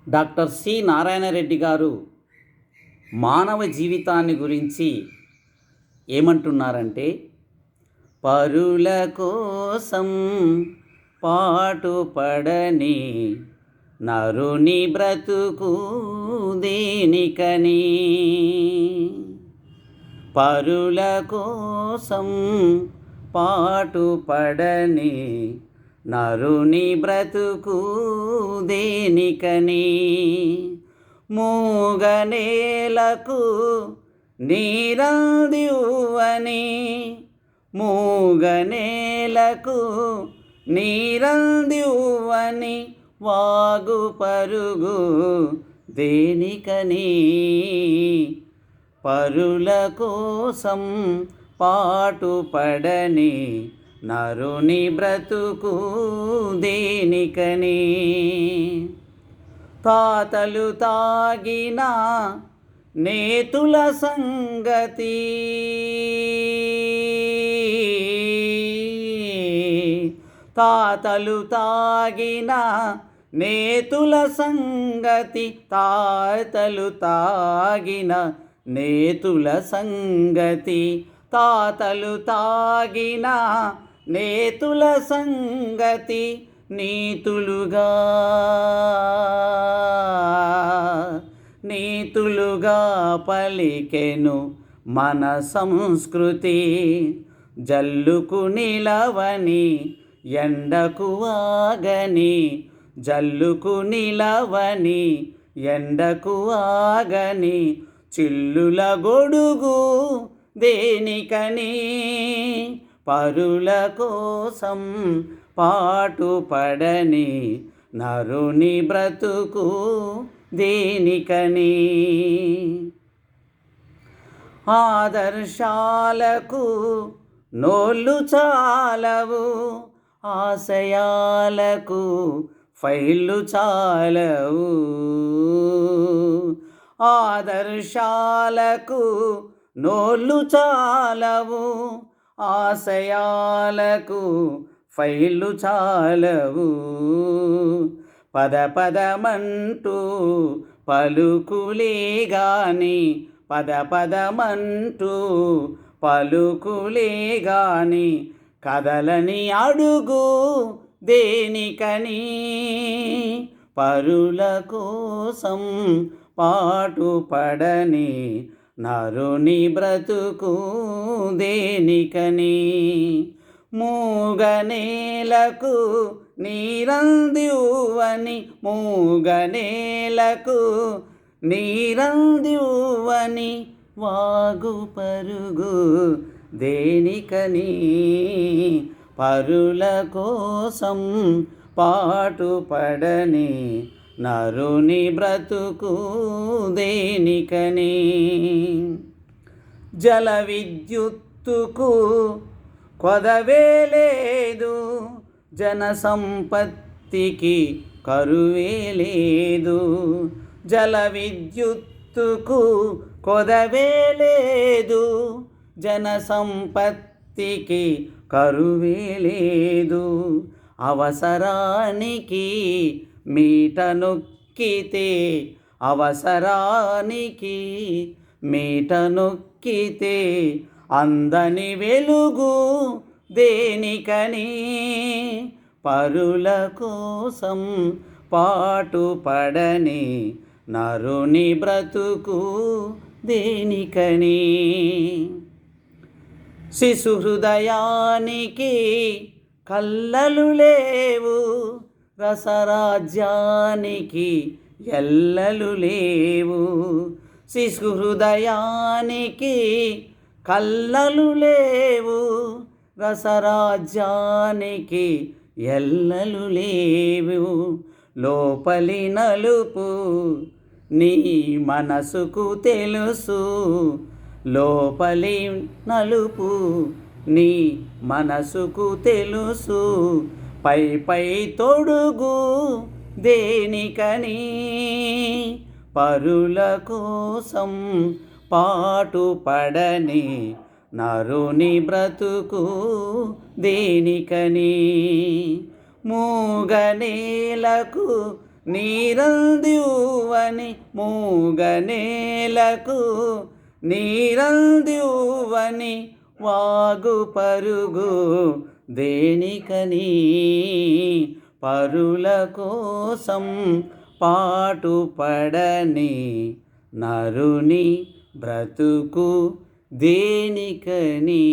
Doctor C Narayana Reddy గారు మానవ జీవితాన్ని గురించి ఏమంటున్నారంటే, పరుల కోసం పాటుపడని నరుని బ్రతుకు దేనికని. పరుల కోసం పాటుపడని నరుని బ్రతుకు దేనికని. మూగనేలకు నీరందివ్వని, మూగనేలకు నీరందివ్వని వాగు పరుగు దేనికని. పరుల కోసం పాటుపడని నరుని బ్రతుకు దేనికని. తాతలు తాగిన నేతుల సంగతి, తాతలు తాగిన నేతుల సంగతి, తాతలు తాగిన నేతుల సంగతి, తాతలు తాగిన నేతుల సంగతి నీతులుగా నీతులుగా పలికెను మన సంస్కృతి. జల్లుకు నిలవని ఎండకు ఆగని, జల్లుకు నిలవని ఎండకు ఆగని చిల్లుల గొడుగు దేనికని. పరుల కోసం పాటుపడని నరుని బ్రతుకు దేనికని. ఆదర్శాలకు నోళ్ళు చాలవు, ఆశయాలకు ఫైళ్ళు చాలవు. ఆదర్శాలకు నోళ్ళు చాలవు, ఆశయాలకు ఫైళ్ళు చాలవు. పద పదమంటూ పలుకులే గాని, పద పదమంటూ పలుకులే గాని కదలని అడుగు దేనికని. పరుల కోసం పాటుపడని నరుని బ్రతుకు దేనికని. మూగనేలకు నీరందివ్వని, మూగనేలకు నీరందివ్వని వాగు పరుగు దేనికని. పరుల కోసం పాటుపడని నరుని బ్రతుకు దేనికని. జల విద్యుత్తుకు కొదవే లేదు, జన సంపత్తికి కరువే లేదు. జల విద్యుత్తుకు కొదవే లేదు, జన సంపత్తికి కరువే లేదు. అవసరానికి మీట నొక్కితే, అవసరానికి మీట నొక్కితే అందని వెలుగు దేనికని. పరుల కోసం పాటుపడని నరుని బ్రతుకు దేనికని. శిశు హృదయానికి కల్లలు లేవు, రసరాజ్యానికి ఎల్లలు లేవు. శిశు హృదయానికి కల్లలు లేవు, రసరాజ్యానికి ఎల్లలు లేవు. లోపలి నలుపు నీ మనసుకు తెలుసు, లోపలి నలుపు నీ మనసుకు తెలుసు. పై పై తొడుగు దేనికని. పరుల కోసం పాటుపడని నరుని బ్రతుకు దేనికని. మూగనేలకు నీరందివ్వని మూగనేలకు నీరందివ్వని వాగు పరుగు దేనికని పరుల కోసం పాటుపడని నరుని బ్రతుకు దేనికని.